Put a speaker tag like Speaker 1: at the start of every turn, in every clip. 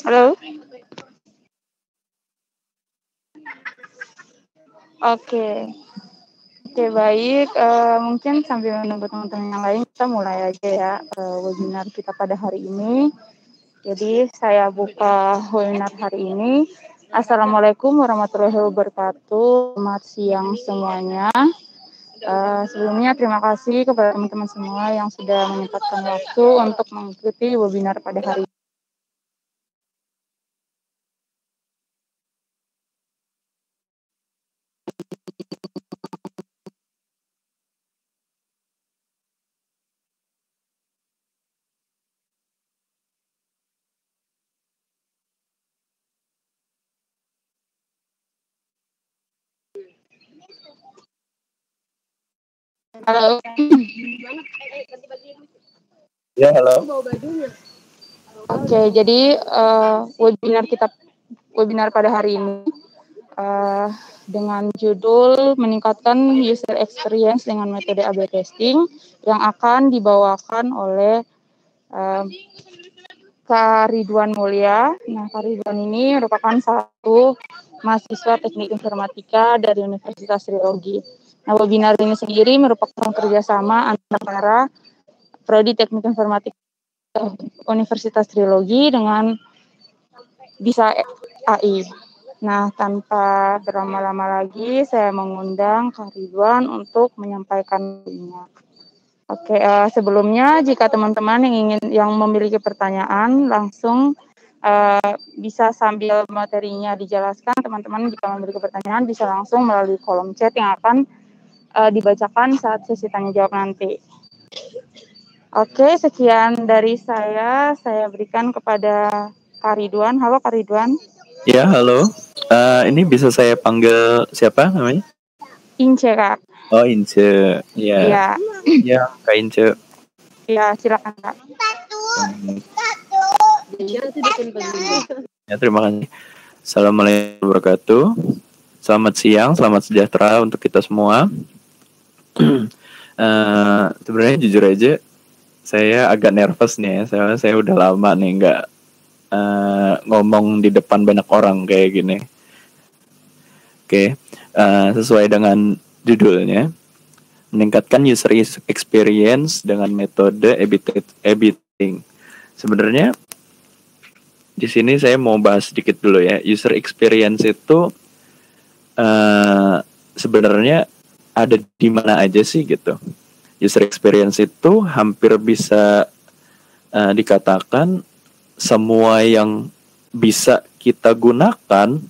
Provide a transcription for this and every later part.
Speaker 1: Halo? Oke. Oke, baik. Mungkin sambil menunggu teman-teman yang lain, kita mulai aja ya webinar kita pada hari ini. Jadi, saya buka webinar hari ini. Assalamualaikum warahmatullahi wabarakatuh. Selamat siang semuanya. Sebelumnya terima kasih kepada teman-teman semua yang sudah menyempatkan waktu untuk mengikuti webinar pada hari ini. Halo.
Speaker 2: Ya, halo.
Speaker 1: Oke, jadi webinar pada hari ini dengan judul meningkatkan user experience dengan metode A/B testing yang akan dibawakan oleh Kak Ridwan Mulya. Nah, Kak Ridwan ini merupakan satu mahasiswa teknik informatika dari Universitas Trilogi. Nah, webinar ini sendiri merupakan kerjasama antara Prodi Teknik Informatika Universitas Trilogi dengan Bisa AI. Nah, tanpa berlama-lama lagi, saya mengundang Kak Ridwan untuk menyampaikannya. Oke, sebelumnya jika teman-teman yang memiliki pertanyaan langsung bisa sambil materinya dijelaskan, teman-teman jika memiliki pertanyaan bisa langsung melalui kolom chat yang akan dibacakan saat sesi tanya jawab nanti. Oke, sekian dari saya berikan kepada Kak Ridwan. Halo Kak Ridwan.
Speaker 2: Ya, halo. Ini bisa saya panggil siapa namanya?
Speaker 1: Ince, Kak.
Speaker 2: Oh, Ince. Ya. Ya, Kak Ince.
Speaker 1: Ya, silakan, Kak.
Speaker 2: Ya, terima kasih. Assalamualaikum warahmatullahi wabarakatuh. Selamat siang, selamat sejahtera untuk kita semua. Sebenarnya jujur aja, saya agak nervous nih ya. Saya udah lama nih nggak ngomong di depan banyak orang kayak gini. Oke, sesuai dengan judulnya, meningkatkan user experience dengan metode A/B testing. Sebenarnya di sini saya mau bahas sedikit dulu ya. User experience itu sebenarnya ada di mana aja sih gitu. User experience itu hampir bisa dikatakan semua yang bisa kita gunakan,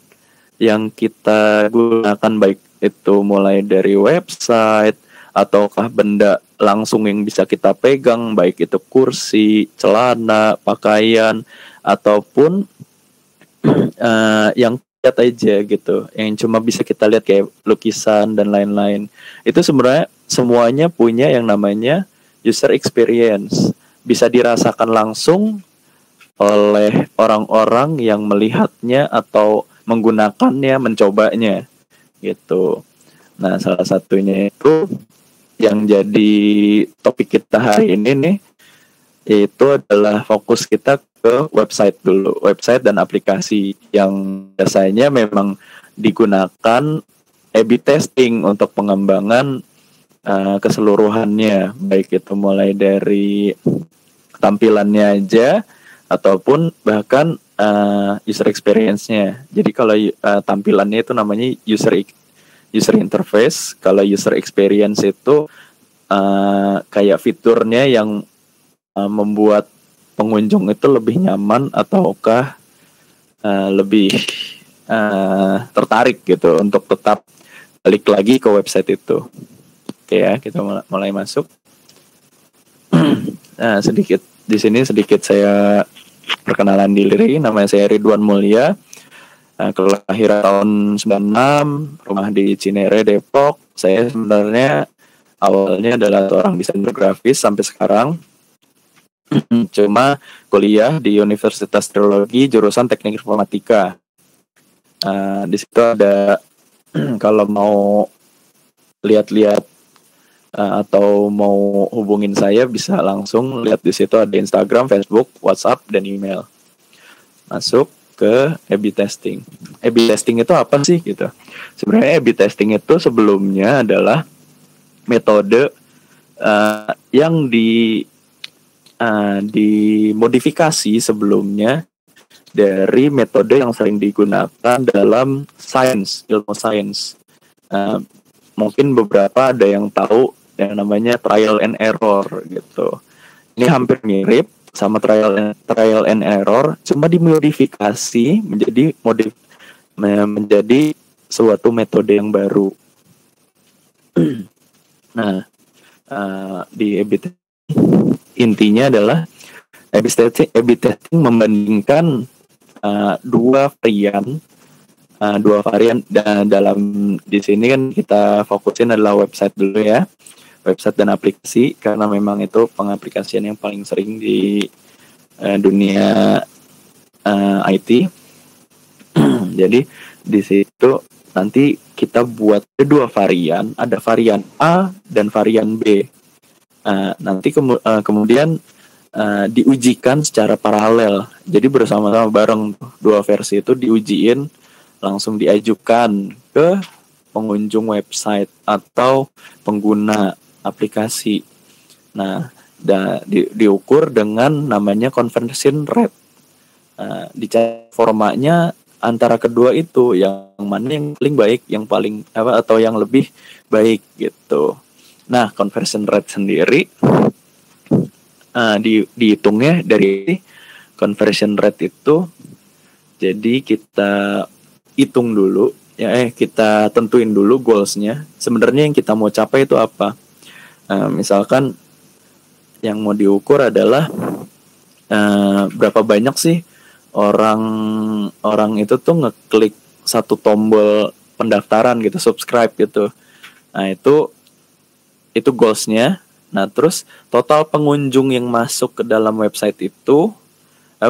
Speaker 2: yang kita gunakan baik itu mulai dari website ataukah benda langsung yang bisa kita pegang, baik itu kursi, celana, pakaian, ataupun yang lihat aja gitu, yang cuma bisa kita lihat kayak lukisan dan lain-lain. Itu sebenarnya semuanya punya yang namanya user experience, bisa dirasakan langsung oleh orang-orang yang melihatnya atau menggunakannya, mencobanya gitu. Nah, salah satunya itu yang jadi topik kita hari ini nih, itu adalah fokus kita ke website dulu, website dan aplikasi yang biasanya memang digunakan A/B testing untuk pengembangan keseluruhannya, baik itu mulai dari tampilannya aja ataupun bahkan user experience-nya. Jadi kalau tampilannya itu namanya user interface, kalau user experience itu kayak fiturnya yang membuat pengunjung itu lebih nyaman ataukah lebih tertarik gitu untuk tetap balik lagi ke website itu. Oke ya, kita mulai masuk. Nah, di sini sedikit saya perkenalan diri. Nama saya Ridwan Mulya. Kelahiran tahun 96, rumah di Cinere, Depok. Saya sebenarnya awalnya adalah seorang desainer grafis sampai sekarang. Cuma kuliah di Universitas Trilogi jurusan Teknik Informatika. Di situ ada kalau mau lihat-lihat atau mau hubungin saya bisa langsung lihat di situ, ada Instagram, Facebook, WhatsApp, dan email. masuk ke A/B testing. A/B testing itu apa sih gitu? Sebenarnya A/B testing itu sebelumnya adalah metode yang dimodifikasi sebelumnya dari metode yang sering digunakan dalam ilmu sains. Mungkin beberapa ada yang tahu yang namanya trial and error gitu. Ini hampir mirip sama trial and error, cuma dimodifikasi menjadi suatu metode yang baru. Nah, di A/B testing intinya adalah A/B testing membandingkan dua varian dan dalam di sini kan kita fokusin adalah website dulu ya, website dan aplikasi karena memang itu pengaplikasian yang paling sering di dunia IT. Jadi di situ nanti kita buat dua varian, ada varian A dan varian B. Nanti kemudian diujikan secara paralel. Jadi bersama-sama bareng dua versi itu diujiin, langsung diajukan ke pengunjung website atau pengguna aplikasi. Nah, diukur dengan namanya conversion rate. Dicari formatnya antara kedua itu yang mana yang paling baik, yang paling atau yang lebih baik gitu. Nah, conversion rate sendiri dihitungnya dari conversion rate itu. Jadi kita hitung dulu ya, kita tentuin dulu goalsnya. Sebenarnya yang kita mau capai itu apa? Misalkan yang mau diukur adalah berapa banyak sih orang itu tuh ngeklik satu tombol pendaftaran gitu, subscribe gitu. Nah itu goalsnya. Nah terus total pengunjung yang masuk ke dalam website itu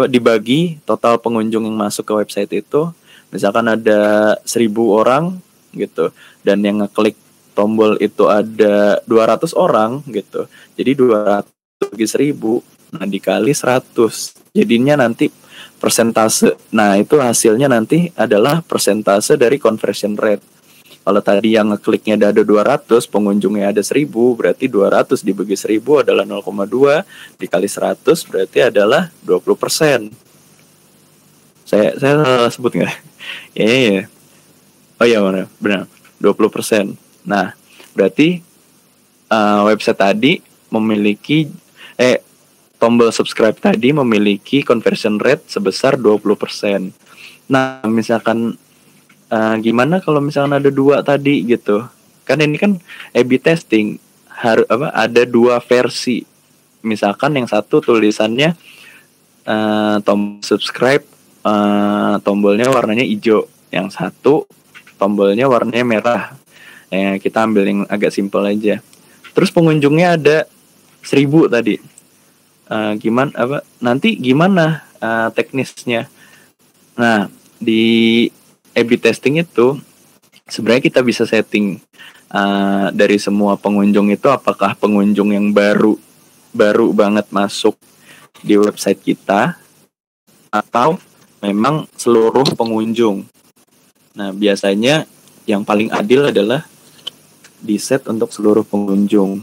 Speaker 2: dibagi total pengunjung yang masuk ke website itu. Misalkan ada 1.000 orang gitu, dan yang ngeklik tombol itu ada 200 orang gitu. Jadi 200 bagi 1.000, nah dikali 100. Jadinya nanti persentase. Nah itu hasilnya nanti adalah persentase dari conversion rate. Kalau tadi yang ngekliknya ada 200, pengunjungnya ada 1.000, berarti 200 dibagi 1.000 adalah 0,2, dikali 100 berarti adalah 20%. Saya salah sebut nggak? Iya. Oh iya benar, 20%. Nah, berarti website tadi memiliki tombol subscribe tadi memiliki conversion rate sebesar 20%. Nah, misalkan gimana kalau misalkan ada dua tadi gitu? Kan ini kan A/B testing ada dua versi. Misalkan yang satu tulisannya tombol subscribe, tombolnya warnanya hijau, yang satu tombolnya warnanya merah. Kita ambil yang agak simpel aja. Terus pengunjungnya ada 1.000 tadi. Nanti gimana teknisnya? Nah, di A/B testing itu sebenarnya kita bisa setting dari semua pengunjung itu, apakah pengunjung yang baru banget masuk di website kita atau memang seluruh pengunjung. Nah, biasanya yang paling adil adalah di set untuk seluruh pengunjung.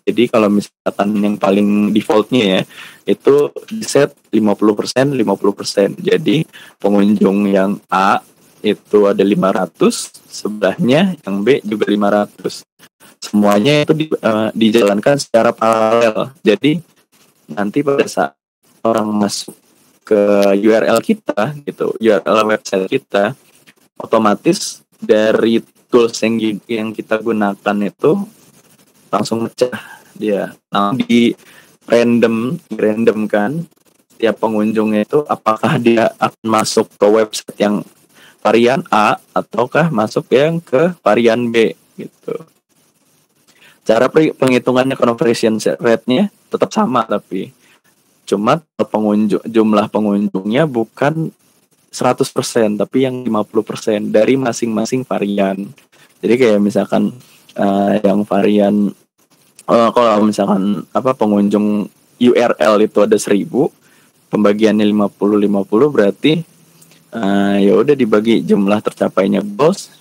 Speaker 2: Jadi kalau misalkan yang paling defaultnya ya, itu di set 50%. Jadi pengunjung yang A itu ada 500, sebelahnya yang B juga 500. Semuanya itu dijalankan secara paralel. Jadi nanti pada saat orang masuk ke URL kita gitu, URL website kita, otomatis dari tools yang kita gunakan itu langsung pecah dia. Nah, di random kan tiap pengunjungnya itu apakah dia akan masuk ke website yang varian A ataukah masuk yang ke varian B gitu. Cara penghitungannya conversion rate-nya tetap sama, tapi cuma jumlah pengunjungnya bukan 100%, tapi yang 50% dari masing-masing varian. Jadi kayak misalkan yang varian kalau misalkan pengunjung URL itu ada 1.000, pembagiannya 50-50 berarti ya udah dibagi jumlah tercapainya goals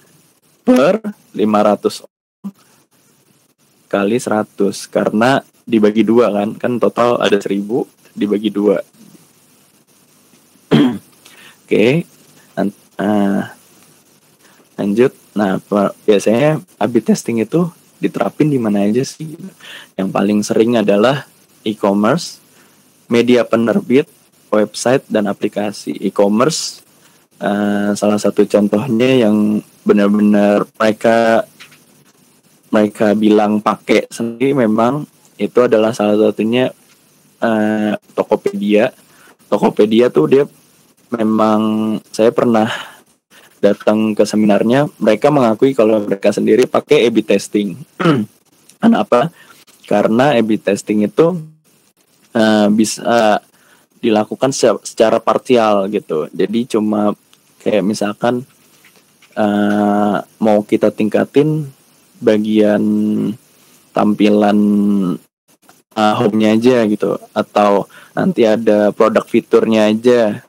Speaker 2: per 500 kali 100 karena dibagi 2 kan total ada 1000 dibagi 2. Oke. Lanjut. Nah, biasanya A/B testing itu diterapin di mana aja sih? Yang paling sering adalah e-commerce, media penerbit, website dan aplikasi. E-commerce salah satu contohnya yang benar-benar mereka bilang pakai sendiri memang itu adalah salah satunya Tokopedia. Tokopedia tuh dia memang saya pernah datang ke seminarnya, mereka mengakui kalau mereka sendiri pakai A/B testing. Kenapa? Karena A/B testing itu bisa dilakukan secara parsial gitu. Jadi cuma kayak misalkan mau kita tingkatin bagian tampilan home-nya aja gitu, atau nanti ada produk fiturnya aja,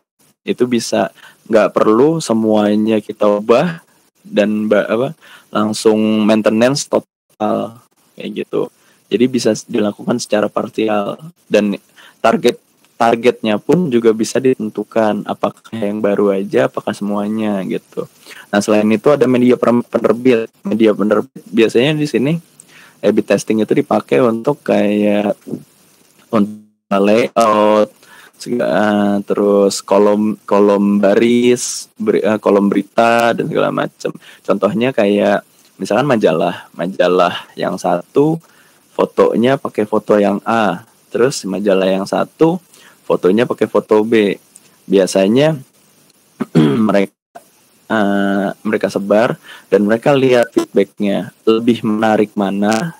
Speaker 2: itu bisa, nggak perlu semuanya kita ubah dan langsung maintenance total kayak gitu. Jadi bisa dilakukan secara parsial dan targetnya pun juga bisa ditentukan apakah yang baru aja, apakah semuanya gitu. Nah, selain itu ada media penerbit. Media penerbit biasanya di sini A/B testing itu dipakai untuk kayak untuk layout, terus kolom baris, kolom berita dan segala macam. Contohnya kayak misalkan majalah yang satu fotonya pakai foto yang A, terus majalah yang satu fotonya pakai foto B. Biasanya mereka sebar dan mereka lihat feedbacknya, lebih menarik mana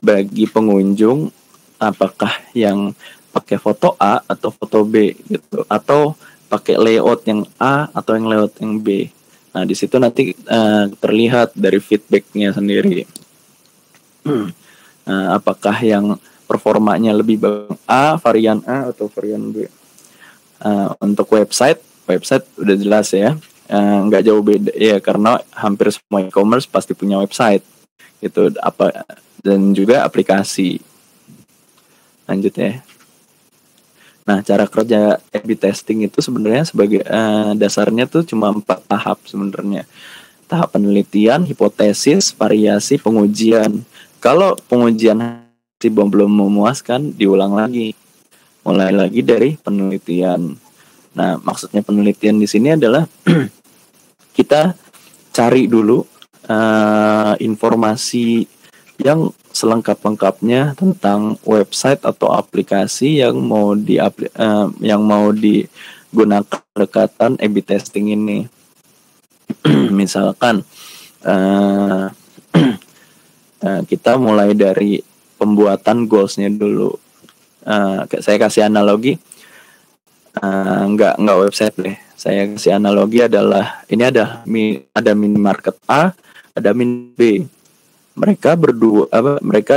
Speaker 2: bagi pengunjung, apakah yang pakai foto A atau foto B gitu, atau pakai layout yang A atau yang layout yang B. Nah, di situ nanti terlihat dari feedbacknya sendiri. Apakah yang performanya lebih bagus varian A atau varian B. Untuk website udah jelas ya, nggak jauh beda ya, karena hampir semua e-commerce pasti punya website gitu, dan juga aplikasi. Lanjut ya. Nah, cara kerja A/B testing itu sebenarnya sebagai dasarnya tuh cuma 4 tahap sebenarnya. Tahap penelitian, hipotesis, variasi, pengujian. Kalau pengujian belum memuaskan, diulang lagi. Mulai lagi dari penelitian. Nah, maksudnya penelitian di sini adalah kita cari dulu informasi yang selengkap-lengkapnya tentang website atau aplikasi yang mau digunakan pendekatan A/B testing ini. Misalkan kita mulai dari pembuatan goals-nya dulu. Saya kasih analogi, nggak website deh. Saya kasih analogi adalah ini ada minimarket A, ada mini B. Mereka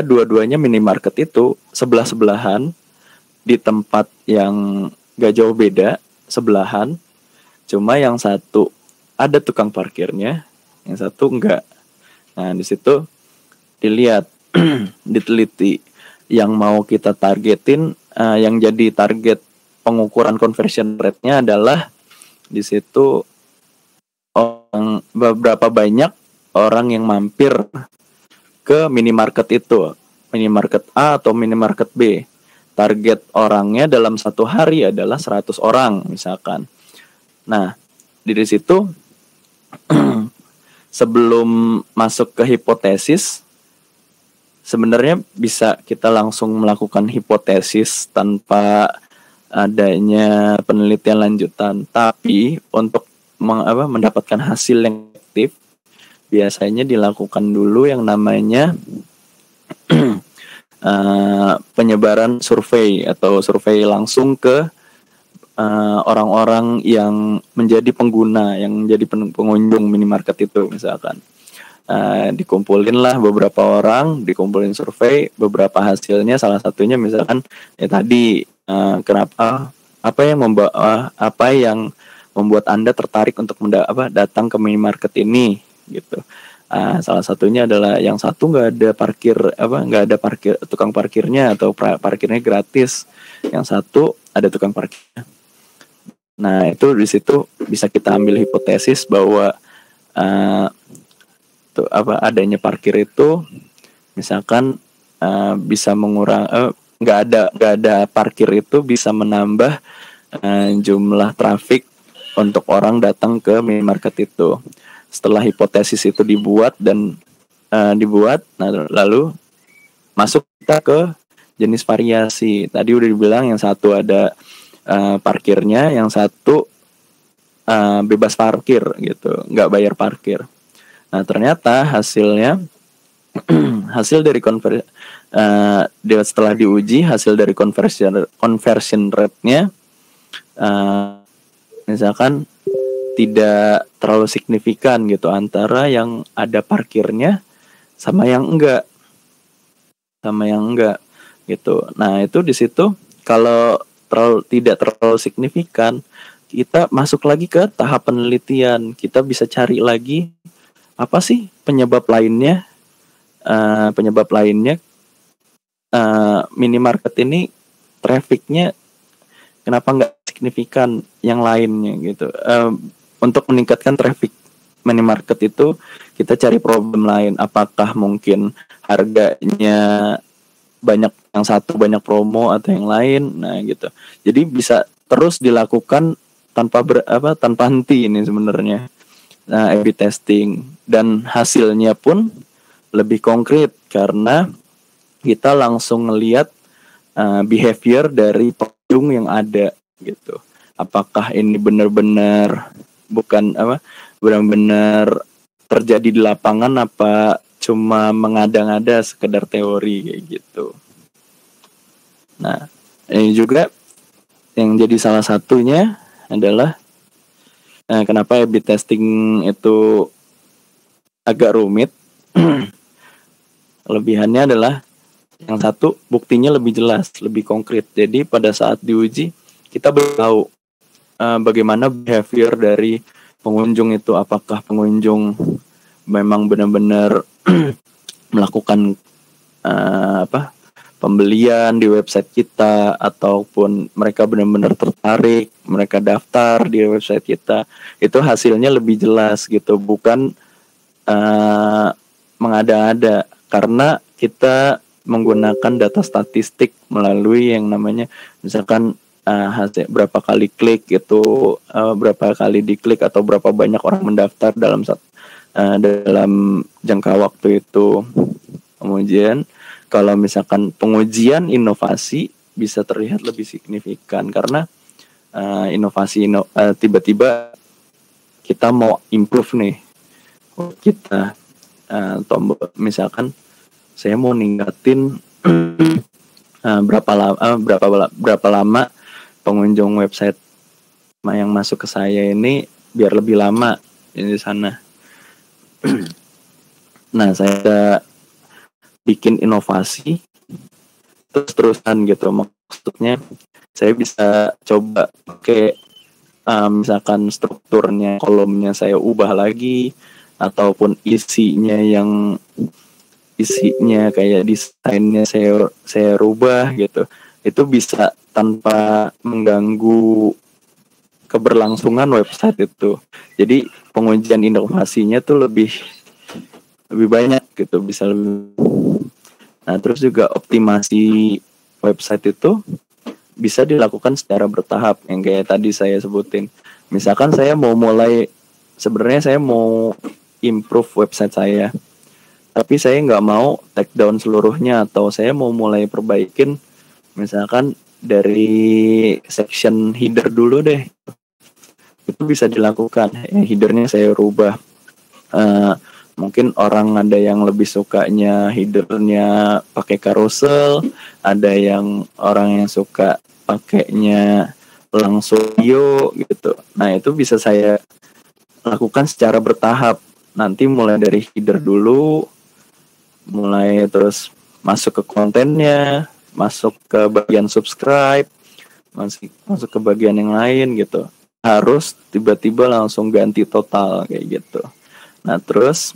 Speaker 2: dua-duanya minimarket itu sebelahan di tempat yang nggak jauh beda, sebelahan. Cuma yang satu ada tukang parkirnya, yang satu enggak. Nah, di situ dilihat, diteliti yang mau kita targetin, yang jadi target pengukuran conversion rate-nya adalah di situ berapa banyak orang yang mampir ke minimarket itu, minimarket A atau minimarket B. Target orangnya dalam satu hari adalah 100 orang misalkan. Nah, dari situ sebelum masuk ke hipotesis, sebenarnya bisa kita langsung melakukan hipotesis tanpa adanya penelitian lanjutan. Tapi untuk mendapatkan hasil yang efektif, biasanya dilakukan dulu yang namanya penyebaran survei atau survei langsung ke orang-orang yang menjadi pengguna, yang menjadi pengunjung minimarket itu misalkan. Dikumpulin lah beberapa orang, dikumpulin survei, beberapa hasilnya, salah satunya misalkan tadi kenapa apa yang membuat Anda tertarik untuk datang ke minimarket ini gitu. Salah satunya adalah yang satu nggak ada tukang parkirnya atau parkirnya gratis. Yang satu ada tukang parkirnya. Nah, itu di situ bisa kita ambil hipotesis bahwa adanya parkir itu misalkan bisa nggak ada parkir itu bisa menambah jumlah trafik untuk orang datang ke minimarket itu. Setelah hipotesis itu dibuat, lalu masuk kita ke jenis variasi. Tadi udah dibilang yang satu ada parkirnya, yang satu bebas parkir gitu, nggak bayar parkir. Nah, ternyata hasilnya hasil dari setelah diuji, hasil dari conversion rate-nya misalkan tidak terlalu signifikan gitu antara yang ada parkirnya sama yang enggak gitu. Nah, itu di situ kalau tidak terlalu signifikan, kita masuk lagi ke tahap penelitian. Kita bisa cari lagi apa sih penyebab lainnya minimarket ini trafficnya kenapa nggak signifikan yang lainnya gitu. Untuk meningkatkan traffic minimarket itu kita cari problem lain. Apakah mungkin harganya yang satu banyak promo atau yang lain. Nah gitu. Jadi bisa terus dilakukan tanpa henti ini sebenarnya. Nah, A/B testing dan hasilnya pun lebih konkret karena kita langsung ngelihat behavior dari pengunjung yang ada gitu. Apakah ini benar-benar terjadi di lapangan apa cuma mengada-ngada sekedar teori kayak gitu. Nah, ini juga yang jadi salah satunya adalah kenapa A/B testing itu agak rumit. Kelebihannya adalah yang satu, buktinya lebih jelas, lebih konkret. Jadi pada saat diuji kita tahu bagaimana behavior dari pengunjung itu, apakah pengunjung memang benar-benar melakukan pembelian di website kita ataupun mereka benar-benar tertarik, mereka daftar di website kita. Itu hasilnya lebih jelas gitu, bukan mengada-ada, karena kita menggunakan data statistik melalui yang namanya misalkan hasil berapa kali klik itu, berapa kali diklik atau berapa banyak orang mendaftar dalam jangka waktu itu. Kemudian kalau misalkan pengujian inovasi bisa terlihat lebih signifikan karena tiba-tiba kita mau improve nih, kita misalkan saya mau ningkatin berapa lama pengunjung website yang masuk ke saya ini biar lebih lama di sana. Nah, saya bikin inovasi terus-terusan gitu. Maksudnya saya bisa coba pakai misalkan strukturnya, kolomnya saya ubah lagi, ataupun isinya kayak desainnya saya rubah gitu. Itu bisa tanpa mengganggu keberlangsungan website itu. Jadi pengujian inovasinya tuh lebih banyak gitu, bisa lebih. Nah, terus juga optimasi website itu bisa dilakukan secara bertahap yang kayak tadi saya sebutin. Misalkan sebenarnya saya mau improve website saya, tapi saya nggak mau take down seluruhnya, atau saya mau mulai perbaikin misalkan dari section header dulu deh. Itu bisa dilakukan. Headernya saya rubah. Mungkin orang ada yang lebih sukanya headernya pakai carousel, ada yang orang yang suka pakainya langsung video gitu. Nah, itu bisa saya lakukan secara bertahap. Nanti mulai dari header dulu, mulai terus masuk ke kontennya, masuk ke bagian subscribe, masuk ke bagian yang lain gitu, harus tiba-tiba langsung ganti total kayak gitu. Nah terus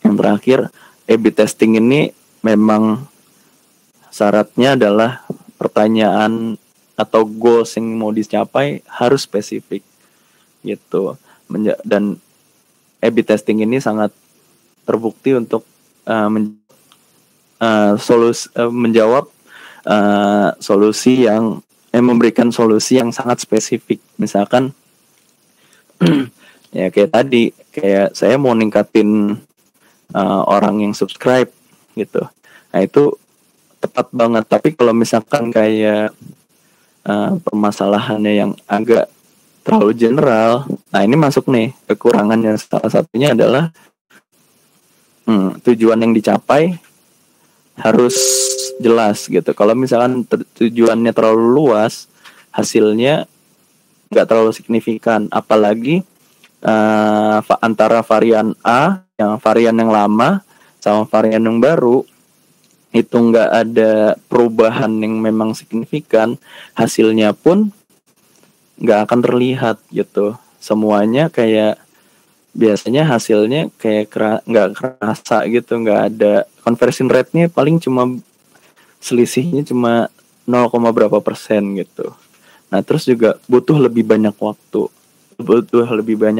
Speaker 2: yang terakhir, A/B testing ini memang syaratnya adalah pertanyaan atau goals yang mau dicapai harus spesifik gitu. Dan A/B testing ini sangat terbukti untuk menjawab solusi yang memberikan solusi yang sangat spesifik. Misalkan ya kayak tadi, kayak saya mau ningkatin orang yang subscribe gitu. Nah itu tepat banget. Tapi kalau misalkan kayak permasalahannya yang agak terlalu general, nah ini masuk nih kekurangannya. Salah satunya adalah tujuan yang dicapai harus jelas gitu. Kalau misalkan tujuannya terlalu luas, hasilnya nggak terlalu signifikan. Apalagi antara varian A, varian yang lama, sama varian yang baru, itu nggak ada perubahan yang memang signifikan, hasilnya pun nggak akan terlihat gitu. Semuanya kayak biasanya hasilnya kayak nggak kerasa gitu, nggak ada conversion rate-nya, paling cuma selisihnya cuma 0, berapa persen gitu. Nah terus juga butuh lebih banyak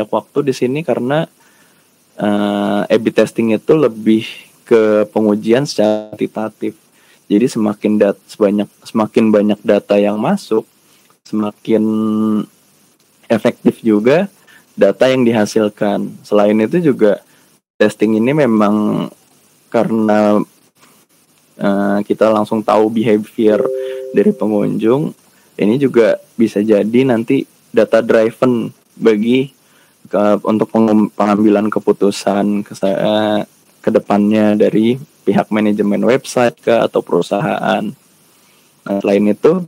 Speaker 2: waktu di sini karena A/B testing itu lebih ke pengujian secara kuantitatif. Jadi semakin banyak data yang masuk, semakin efektif juga data yang dihasilkan. Selain itu juga testing ini memang karena kita langsung tahu behavior dari pengunjung, ini juga bisa jadi nanti data driven bagi untuk pengambilan keputusan ke depannya dari pihak manajemen website atau perusahaan. Nah, selain itu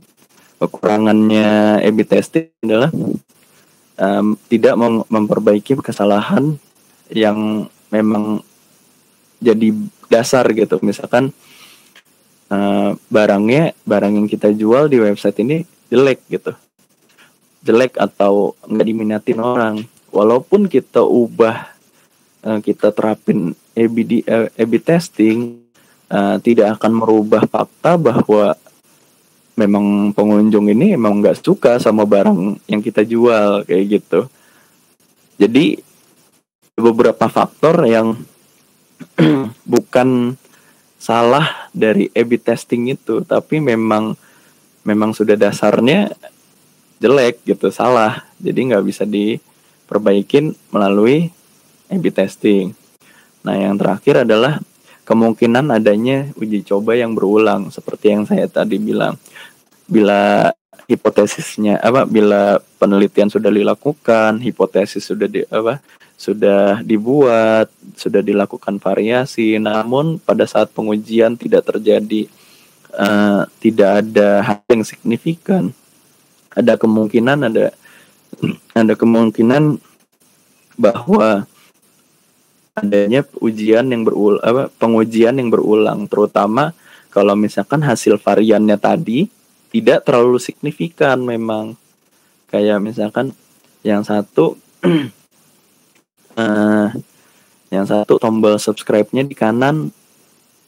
Speaker 2: kekurangannya A/B testing adalah tidak memperbaiki kesalahan yang memang jadi dasar gitu. Misalkan barang yang kita jual di website ini jelek atau nggak diminatin orang, walaupun kita kita terapin A/B testing, tidak akan merubah fakta bahwa memang pengunjung ini emang nggak suka sama barang yang kita jual kayak gitu. Jadi beberapa faktor yang bukan salah dari A/B testing itu, tapi memang sudah dasarnya jelek gitu, salah. Jadi nggak bisa diperbaikin melalui A/B testing. Nah yang terakhir adalah kemungkinan adanya uji coba yang berulang, seperti yang saya tadi bilang. Bila penelitian sudah dilakukan, hipotesis sudah dibuat, sudah dilakukan variasi, namun pada saat pengujian tidak terjadi, tidak ada hal yang signifikan, ada kemungkinan bahwa adanya pengujian yang berulang, terutama kalau misalkan hasil variannya tadi tidak terlalu signifikan. Memang kayak misalkan yang satu tombol subscribe-nya di kanan,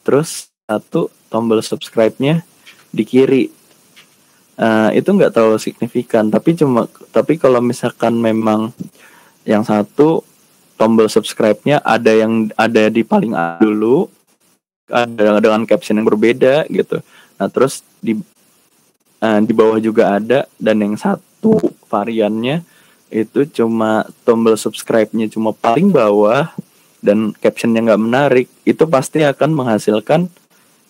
Speaker 2: terus satu tombol subscribe-nya di kiri. Itu nggak terlalu signifikan, tapi kalau misalkan memang yang satu tombol subscribe-nya ada di paling atas dulu, ada dengan caption yang berbeda gitu. Nah terus di bawah juga ada, dan yang satu variannya itu cuma tombol subscribe-nya cuma paling bawah dan captionnya nggak menarik, itu pasti akan menghasilkan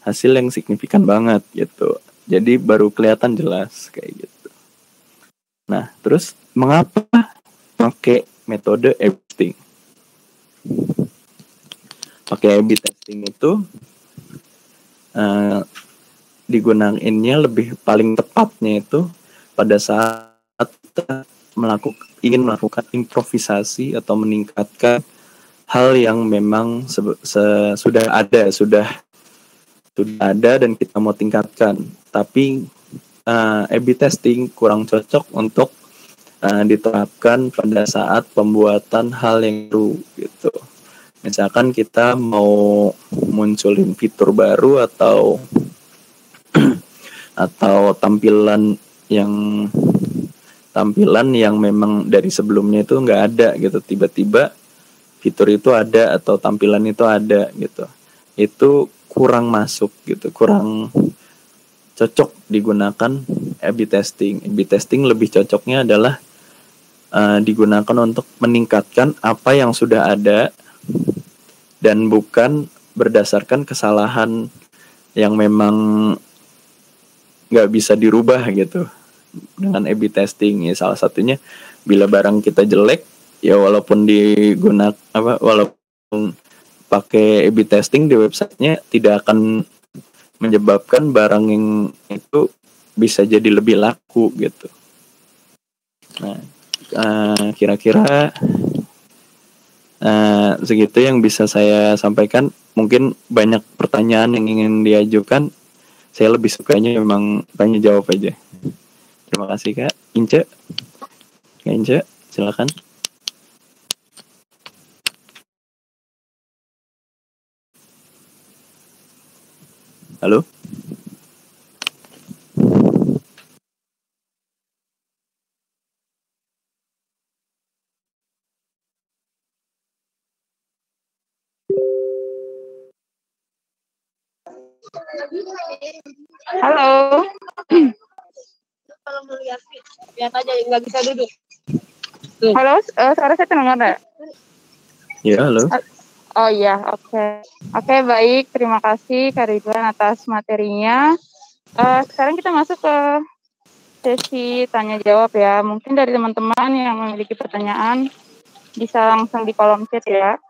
Speaker 2: hasil yang signifikan banget gitu. Jadi baru kelihatan jelas kayak gitu. Nah terus mengapa pakai metode A/B testing? Pakai A/B testing itu digunainnya paling tepatnya itu pada saat kita ingin melakukan improvisasi atau meningkatkan hal yang memang sudah ada dan kita mau tingkatkan, tapi A/B testing kurang cocok untuk diterapkan pada saat pembuatan hal yang baru gitu. Misalkan kita mau munculin fitur baru atau tampilan yang memang dari sebelumnya itu nggak ada gitu, tiba-tiba fitur itu ada atau tampilan itu ada gitu, itu kurang masuk gitu, kurang cocok digunakan A/B testing. A/B testing lebih cocoknya adalah digunakan untuk meningkatkan apa yang sudah ada dan bukan berdasarkan kesalahan yang memang nggak bisa dirubah gitu. Dengan A/B testing ya, salah satunya bila barang kita jelek ya, walaupun walaupun pakai A/B testing di websitenya tidak akan menyebabkan barang yang itu bisa jadi lebih laku gitu. Nah, kira-kira segitu yang bisa saya sampaikan. Mungkin banyak pertanyaan yang ingin diajukan, saya lebih sukanya memang tanya jawab aja. Terima kasih Kak Ince. Kak Ince, silakan. Halo.
Speaker 1: Halo. Kalau melihat lihat aja, nggak bisa duduk. Halo, suara saya terdengar nggak?
Speaker 2: Ya, halo.
Speaker 1: Oh iya, oke, baik. Terima kasih Kak Ridwan atas materinya. Sekarang kita masuk ke sesi tanya jawab ya. Mungkin dari teman-teman yang memiliki pertanyaan bisa langsung di kolom chat ya.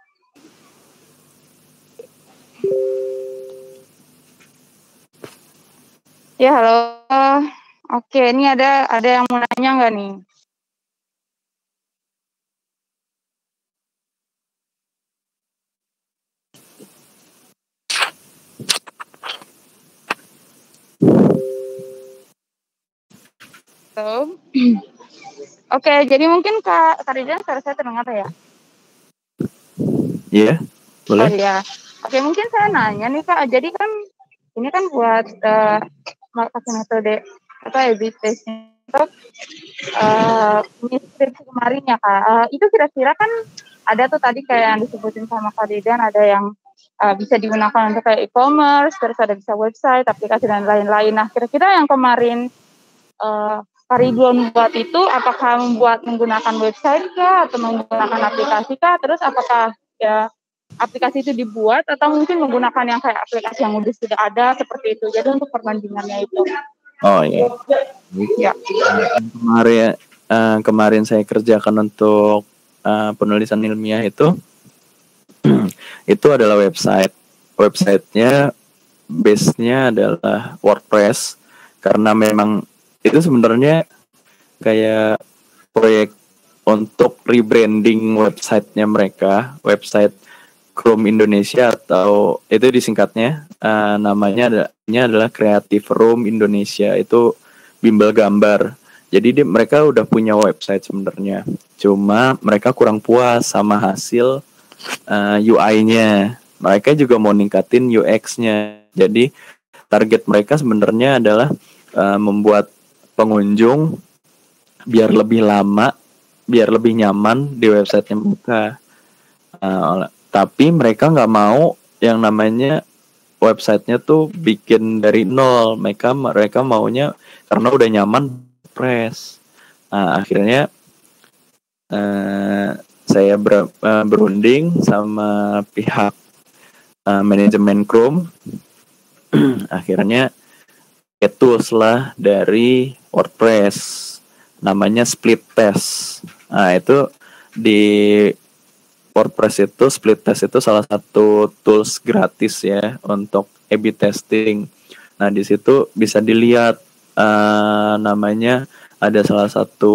Speaker 1: Ya, halo. Oke, ini ada yang mau nanya nggak nih? So, oke, jadi mungkin Kak Ridwan suara saya terdengar ya?
Speaker 2: Iya, boleh.
Speaker 1: Oh iya. Oke, mungkin saya nanya nih Kak, jadi kan ini kan buat pakai metode A/B testing untuk skripsi kemarin ya Kak. Itu kira-kira kan ada tuh tadi kayak yang disebutin sama Kak Ridwan, ada yang bisa digunakan untuk kayak e-commerce, terus ada bisa website, aplikasi dan lain-lain. Nah, kira-kira yang kemarin Kak Ridwan buat itu apakah menggunakan website kah atau menggunakan aplikasi kah? Terus apakah ya aplikasi itu dibuat atau mungkin menggunakan yang kayak aplikasi yang sudah ada seperti itu. Jadi untuk perbandingannya itu.
Speaker 2: Oh iya.
Speaker 1: Ya.
Speaker 2: Kemarin saya kerjakan untuk penulisan ilmiah itu itu adalah website. Websitenya base-nya adalah WordPress, karena memang itu sebenarnya kayak proyek untuk rebranding websitenya mereka, website Chrome Indonesia, atau itu disingkatnya namanya adalah Creative Room Indonesia, itu bimbel gambar. Jadi mereka udah punya website sebenarnya, cuma mereka kurang puas sama hasil UI-nya. Mereka juga mau ningkatin UX-nya. Jadi target mereka sebenarnya adalah membuat pengunjung biar lebih lama, biar lebih nyaman di websitenya mereka. Tapi mereka nggak mau yang namanya websitenya tuh bikin dari nol. Mereka maunya karena udah nyaman press. Akhirnya saya berunding sama pihak manajemen Chrome. Akhirnya tools lah dari WordPress, namanya Split Test. Nah, itu di WordPress itu Split Test itu salah satu tools gratis ya untuk A/B testing. Nah, di situ bisa dilihat namanya ada salah satu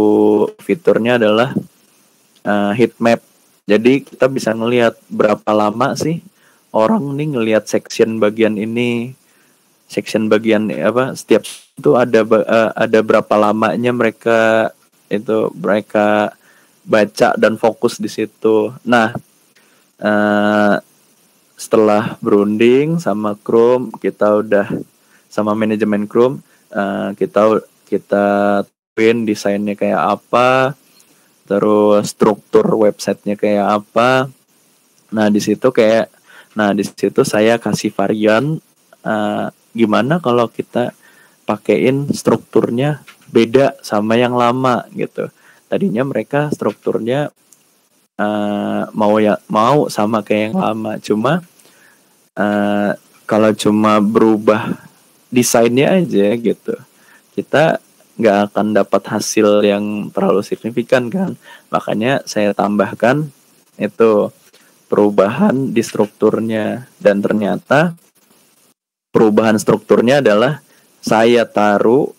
Speaker 2: fiturnya adalah heat map. Jadi kita bisa ngelihat berapa lama sih orang nih ngelihat section bagian ini. section bagian apa setiap itu ada berapa lamanya mereka baca dan fokus di situ. Nah, setelah berunding sama Chrome, kita udah sama manajemen Chrome, kita twin desainnya kayak apa, terus struktur websitenya kayak apa. Nah di situ saya kasih varian, gimana kalau kita pakein strukturnya beda sama yang lama gitu. Tadinya mereka strukturnya mau sama kayak yang lama, cuma kalau cuma berubah desainnya aja gitu, kita nggak akan dapat hasil yang terlalu signifikan kan. Makanya saya tambahkan itu perubahan di strukturnya, dan ternyata perubahan strukturnya adalah saya taruh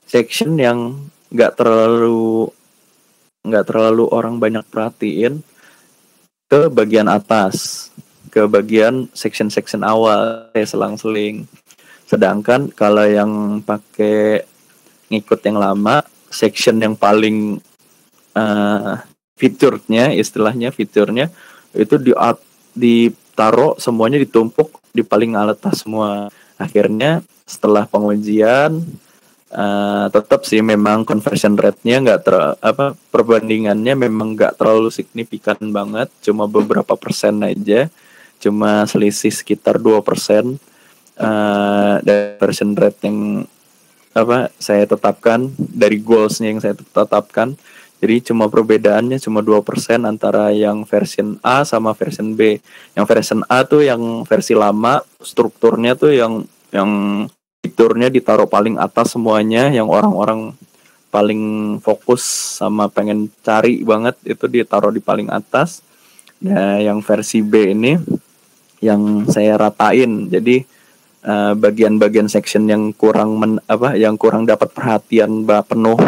Speaker 2: section yang nggak terlalu orang banyak perhatiin ke bagian atas, ke bagian section awal kayak selang-seling. Sedangkan kalau yang pakai ngikut yang lama, section yang paling fiturnya itu ditaruh semuanya, ditumpuk di paling atas semua. Akhirnya setelah pengujian tetap sih memang conversion rate-nya perbandingannya memang nggak terlalu signifikan banget, cuma beberapa persen aja, cuma selisih sekitar 2%. Dari conversion rate yang saya tetapkan dari goals-nya yang saya tetapkan. Jadi cuma perbedaannya cuma 2% antara yang version A sama version B. Yang version A tuh yang versi lama, strukturnya tuh yang fiturnya ditaruh paling atas semuanya, yang orang-orang paling fokus sama pengen cari banget itu ditaruh di paling atas. Nah, yang versi B ini yang saya ratain. Jadi bagian-bagian section yang kurang dapat perhatian penuh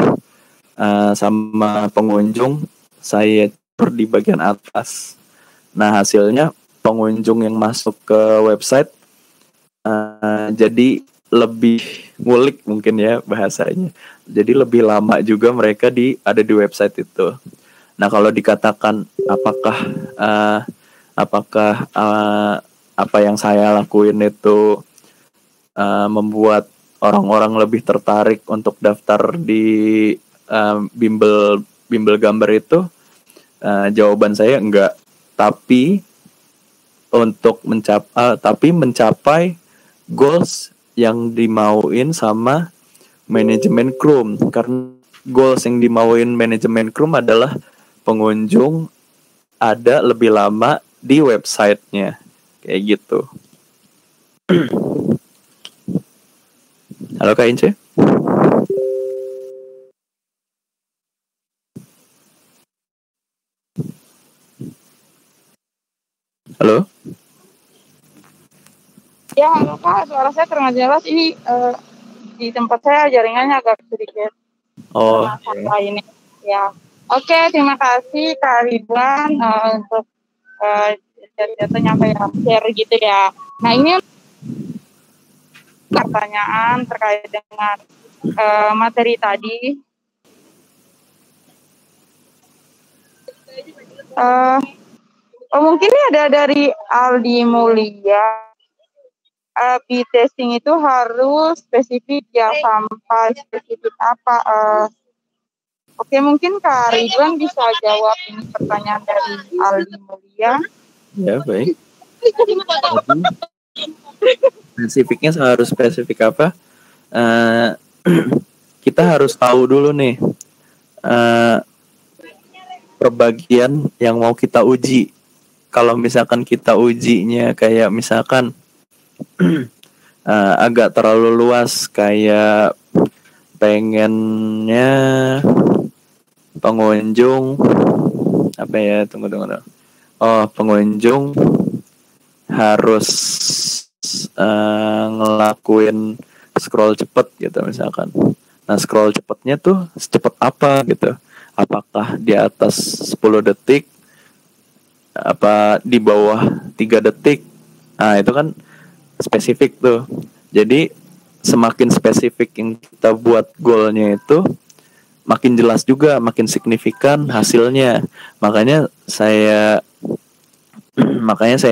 Speaker 2: sama pengunjung, saya taruh di bagian atas. Nah, hasilnya pengunjung yang masuk ke website jadi lebih ngulik mungkin ya bahasanya. Jadi lebih lama juga mereka ada di website itu. Nah, kalau dikatakan apakah apa yang saya lakuin itu membuat orang-orang lebih tertarik untuk daftar di bimbel gambar itu, jawaban saya enggak. Tapi mencapai goals yang dimauin sama manajemen Chrome. Karena goals yang dimauin manajemen Chrome adalah pengunjung ada lebih lama di websitenya, kayak gitu. Halo Kak Ince. Halo.
Speaker 1: Ya, halo Kak, suara saya terdengar jelas. Ini di tempat saya jaringannya agak sedikit masalah ini. Ya, oke, terima kasih Kak Ridwan untuk nyampe share gitu ya. Nah, ini pertanyaan terkait dengan materi tadi. Mungkin ada dari Aldi Mulia. A/B testing itu harus spesifik ya, sampai spesifik apa? Oke, mungkin Kak Ridwan bisa jawab ini pertanyaan dari Aldi Mulia.
Speaker 2: Ya, baik. Spesifiknya harus spesifik apa? Kita harus tahu dulu nih perbagian yang mau kita uji. Kalau misalkan kita ujinya kayak misalkan agak terlalu luas, kayak pengennya pengunjung pengunjung harus ngelakuin scroll cepet gitu misalkan. Nah, scroll cepetnya tuh secepat apa gitu? Apakah di atas 10 detik, apa di bawah 3 detik? Nah, itu kan spesifik tuh. Jadi semakin spesifik yang kita buat goalnya itu, makin jelas juga, makin signifikan hasilnya. Makanya saya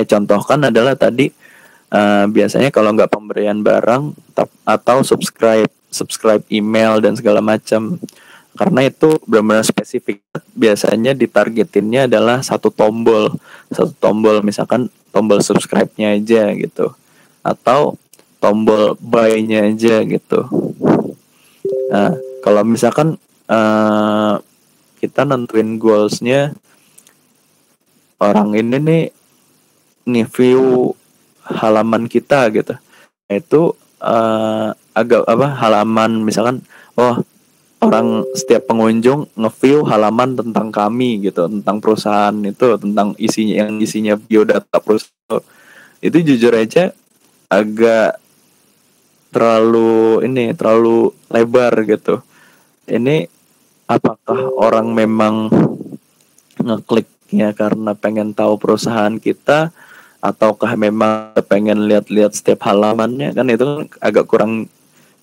Speaker 2: contohkan adalah tadi biasanya kalau nggak pemberian barang atau subscribe email dan segala macam, karena itu benar-benar spesifik. Biasanya ditargetinnya adalah satu tombol misalkan tombol subscribe-nya aja gitu, atau tombol buy-nya aja gitu. Nah, kalau misalkan kita nentuin goals-nya, orang ini nih nge-view halaman kita gitu, itu agak halaman misalkan, orang setiap pengunjung nge-view halaman tentang kami gitu, tentang perusahaan itu, tentang isinya biodata perusahaan. Itu jujur aja agak terlalu lebar gitu. Ini apakah orang memang ngeklik ya karena pengen tahu perusahaan kita, ataukah memang pengen lihat-lihat setiap halamannya? Kan itu kan agak kurang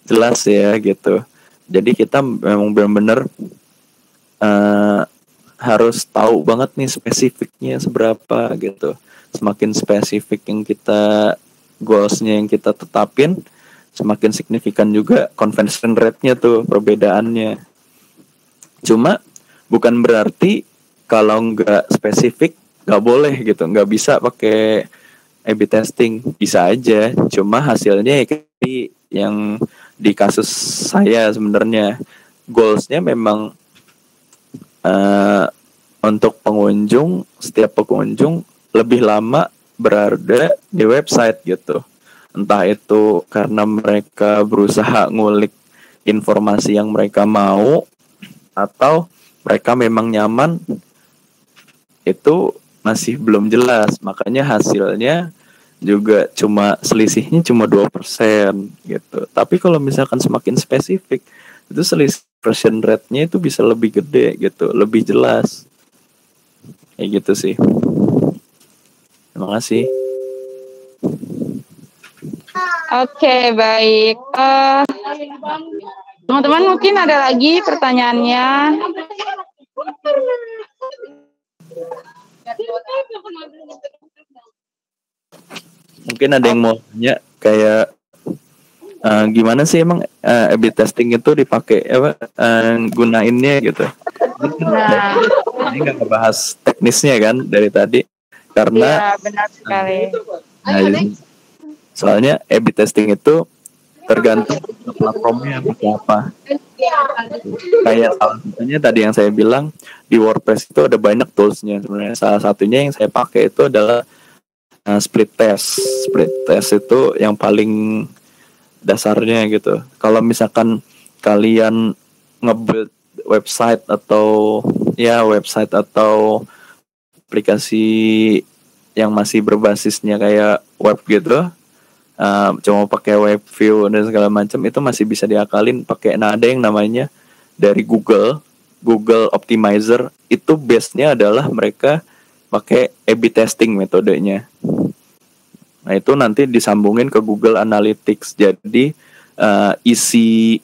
Speaker 2: jelas ya gitu. Jadi kita memang benar-benar harus tahu banget nih spesifiknya seberapa gitu. Semakin spesifik yang kita goalsnya yang kita tetapin, semakin signifikan juga conversion rate-nya tuh, perbedaannya. Cuma bukan berarti kalau nggak spesifik nggak boleh gitu, nggak bisa pakai A/B testing. Bisa aja, cuma hasilnya yang di kasus saya sebenarnya goalsnya memang untuk pengunjung, setiap pengunjung lebih lama berada di website gitu. Entah itu karena mereka berusaha ngulik informasi yang mereka mau, atau mereka memang nyaman, itu masih belum jelas. Makanya hasilnya juga selisihnya cuma 2% gitu. Tapi kalau misalkan semakin spesifik, itu selisih conversion rate-nya itu bisa lebih gede gitu, lebih jelas. Kayak gitu sih. Terima kasih.
Speaker 1: Oke, baik. Teman-teman mungkin ada lagi pertanyaannya.
Speaker 2: Mungkin ada yang mau tanya kayak gimana sih emang A/B testing itu dipakai gunainnya gitu.
Speaker 1: Nah,
Speaker 2: ini nggak ngebahas teknisnya kan dari tadi, karena
Speaker 1: ya, benar sekali.
Speaker 2: Soalnya A/B testing itu tergantung platformnya pakai apa. Kayak salah satunya tadi yang saya bilang, di WordPress itu ada banyak toolsnya sebenarnya. Salah satunya yang saya pakai itu adalah split test. Split test itu yang paling dasarnya gitu. Kalau misalkan kalian nge-build website atau aplikasi yang masih berbasisnya kayak web gitu, cuma pakai web view dan segala macam, itu masih bisa diakalin pakai. Nah, ada yang namanya dari Google Optimizer, itu base-nya adalah mereka pakai A/B testing metodenya. Nah, itu nanti disambungin ke Google Analytics. Jadi isi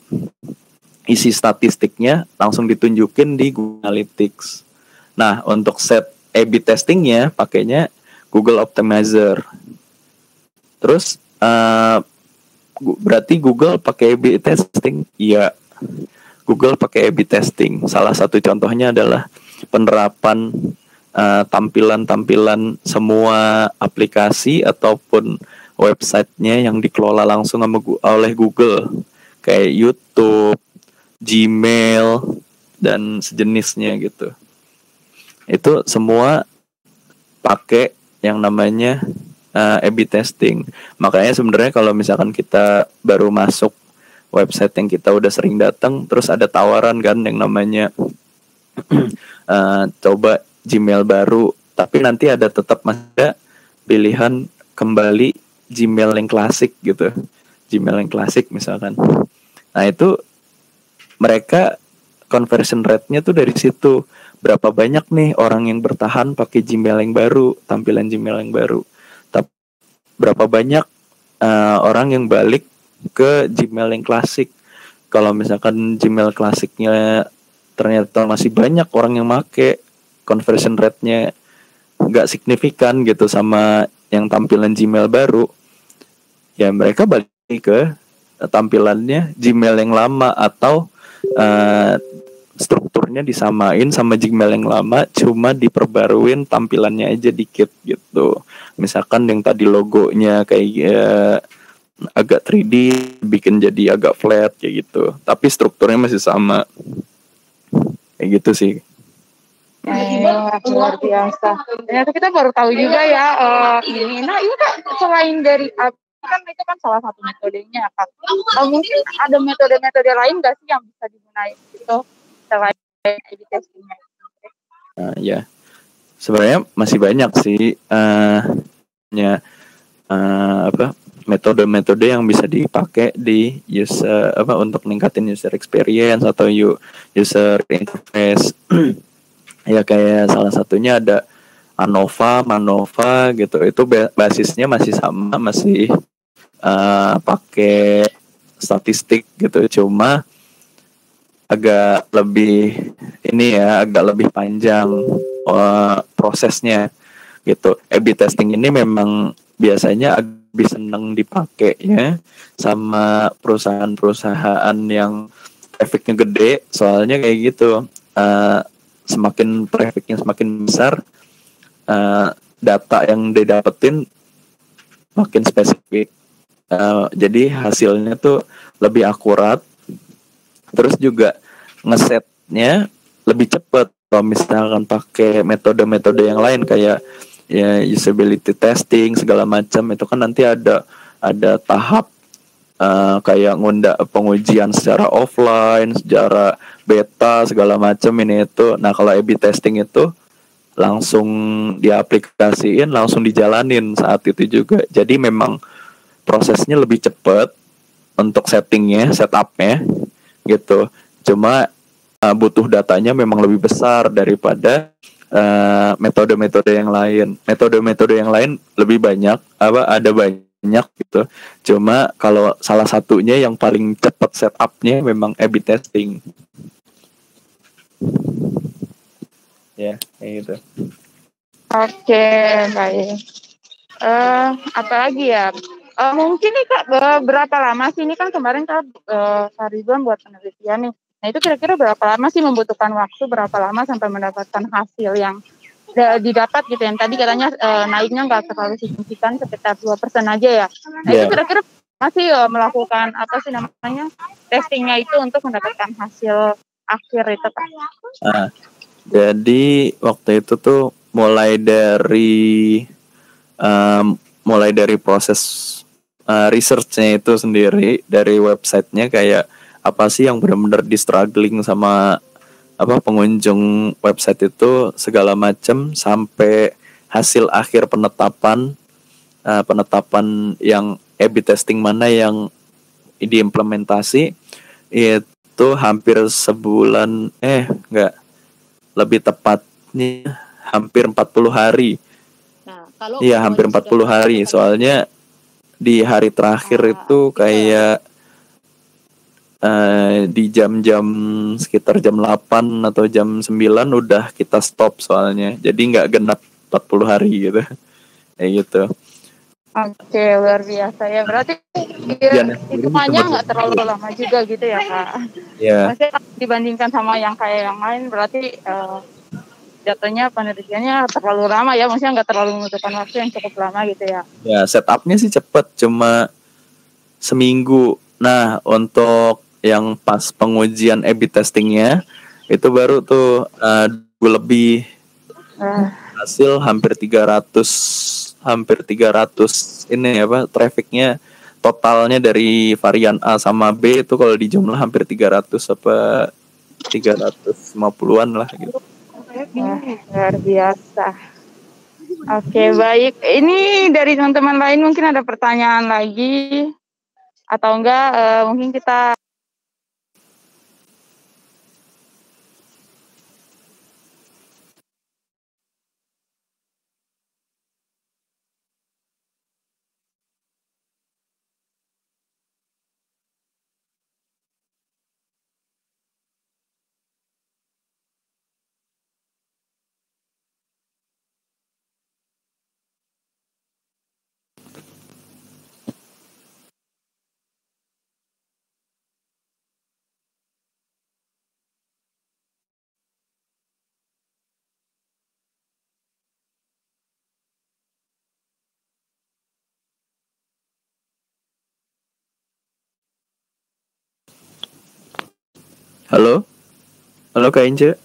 Speaker 2: statistiknya langsung ditunjukin di Google Analytics. Nah, untuk set A/B testingnya pakainya Google Optimizer. Terus berarti Google pakai A/B testing? Iya, Google pakai A/B testing. Salah satu contohnya adalah penerapan tampilan semua aplikasi ataupun websitenya yang dikelola langsung oleh Google, kayak YouTube, Gmail, dan sejenisnya gitu. Itu semua pakai yang namanya A/B testing. Makanya sebenarnya kalau misalkan kita baru masuk website yang kita udah sering datang, terus ada tawaran kan yang namanya coba Gmail baru, tapi nanti ada tetap ada pilihan kembali Gmail yang klasik gitu, Gmail yang klasik misalkan. Nah, itu mereka conversion rate-nya tuh dari situ, berapa banyak nih orang yang bertahan pakai Gmail yang baru, tampilan Gmail yang baru, tapi berapa banyak orang yang balik ke Gmail yang klasik. Kalau misalkan Gmail klasiknya ternyata masih banyak orang yang make, conversion rate-nya nggak signifikan gitu sama yang tampilan Gmail baru, ya mereka balik ke tampilannya Gmail yang lama, atau uh, strukturnya disamain sama Gmail yang lama, cuma diperbaruin tampilannya aja dikit gitu. Misalkan yang tadi logonya kayak agak 3D, bikin jadi agak flat kayak gitu, tapi strukturnya masih sama kayak gitu sih.
Speaker 1: Luar biasa. Ternyata kita baru tahu juga ya ini. Nah ini Kak, selain dari kan itu kan salah satu metodenya Kak. Mungkin ada metode-metode lain nggak sih yang bisa digunakan gitu selain A/B testingnya?
Speaker 2: Ya, sebenarnya masih banyak sih metode-metode yang bisa dipakai di user untuk meningkatin user experience atau user interface. Ya kayak salah satunya ada ANOVA, MANOVA gitu. Itu basisnya masih sama, masih pakai statistik gitu. Cuma agak lebih agak lebih panjang prosesnya gitu. A/B testing ini memang biasanya lebih senang dipakai ya sama perusahaan-perusahaan yang trafficnya gede, soalnya kayak gitu. Semakin trafficnya semakin besar, data yang didapetin makin spesifik. Jadi hasilnya tuh lebih akurat, terus juga ngesetnya lebih cepat. Kalau misalkan pakai metode-metode yang lain kayak ya usability testing segala macam, itu kan nanti ada tahap kayak pengujian secara offline, secara beta segala macam ini itu. Nah kalau A/B testing itu langsung diaplikasiin, langsung dijalanin saat itu juga. Jadi memang prosesnya lebih cepat untuk setupnya gitu. Cuma butuh datanya memang lebih besar daripada metode-metode yang lain. Metode-metode yang lain lebih banyak, ada banyak gitu. Cuma kalau salah satunya yang paling cepat setupnya memang A/B testing. Ya, kayak gitu.
Speaker 1: Oke, baik. Apalagi ya? Mungkin nih Kak, berapa lama sih ini kan kemarin Kak Ridwan buat penelitian nih. Nah itu kira-kira berapa lama sih membutuhkan waktu, berapa lama sampai mendapatkan hasil yang didapat gitu, yang tadi katanya naiknya nggak terlalu signifikan, sekitar 2% aja ya. Nah itu kira-kira masih melakukan apa sih namanya testingnya itu untuk mendapatkan hasil akhir itu Kak?
Speaker 2: Jadi waktu itu tuh mulai dari proses researchnya itu sendiri, dari websitenya kayak apa sih yang benar-benar di struggling sama pengunjung website itu segala macam, sampai hasil akhir penetapan yang A/B testing mana yang diimplementasi itu hampir sebulan, enggak, lebih tepatnya hampir 40 hari. Iya, hampir 40 hari. Soalnya di hari terakhir itu kayak di jam-jam sekitar jam 8 atau jam 9 udah kita stop soalnya. Jadi nggak genap 40 hari gitu. Kayak gitu.
Speaker 1: Oke, luar biasa ya. Berarti hitungannya nggak terlalu lama juga gitu ya Kak? Iya. Maksudnya dibandingkan sama yang kayak yang lain, berarti jatuhnya penelitiannya terlalu lama ya, maksudnya nggak terlalu membutuhkan waktu yang cukup lama gitu ya. Ya,
Speaker 2: setupnya sih cepet, cuma seminggu. Nah, untuk yang pas pengujian A/B testingnya itu baru tuh lebih hasil hampir 300 ini trafficnya totalnya dari varian A sama B itu kalau dijumlah hampir 300 apa 350-an lah gitu.
Speaker 1: Luar biasa. Oke, baik. Ini dari teman-teman lain mungkin ada pertanyaan lagi atau enggak, mungkin kita
Speaker 2: Halo? Halo Kak Ince?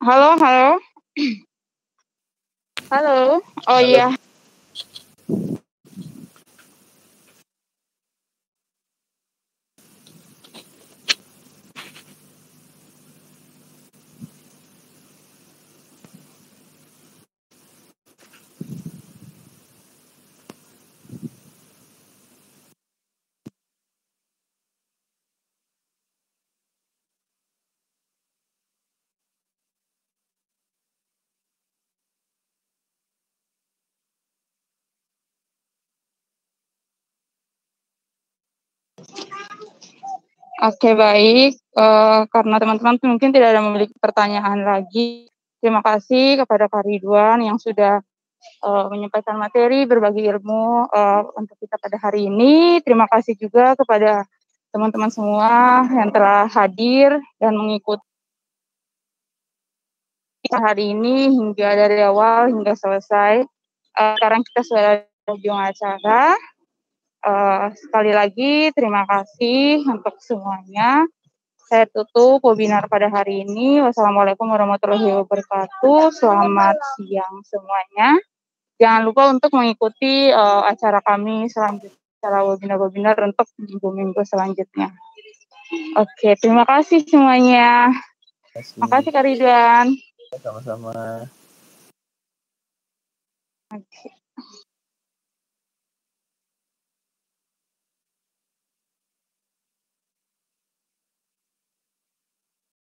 Speaker 1: Halo, halo. Halo. Oh
Speaker 2: Halo.
Speaker 1: iya. Oke, baik. Karena teman-teman mungkin tidak ada memiliki pertanyaan lagi. Terima kasih kepada Kak Ridwan yang sudah menyampaikan materi, berbagi ilmu untuk kita pada hari ini. Terima kasih juga kepada teman-teman semua yang telah hadir dan mengikuti hari ini hingga dari awal hingga selesai. Sekarang kita sudah di ujung acara. Sekali lagi terima kasih untuk semuanya. Saya tutup webinar pada hari ini. Wassalamualaikum warahmatullahi wabarakatuh. Selamat siang semuanya. Jangan lupa untuk mengikuti acara kami selanjutnya, acara webinar-webinar untuk minggu-minggu selanjutnya. Oke, terima kasih semuanya. Terima kasih Kak Ridwan.
Speaker 2: Sama-sama.
Speaker 1: Oke.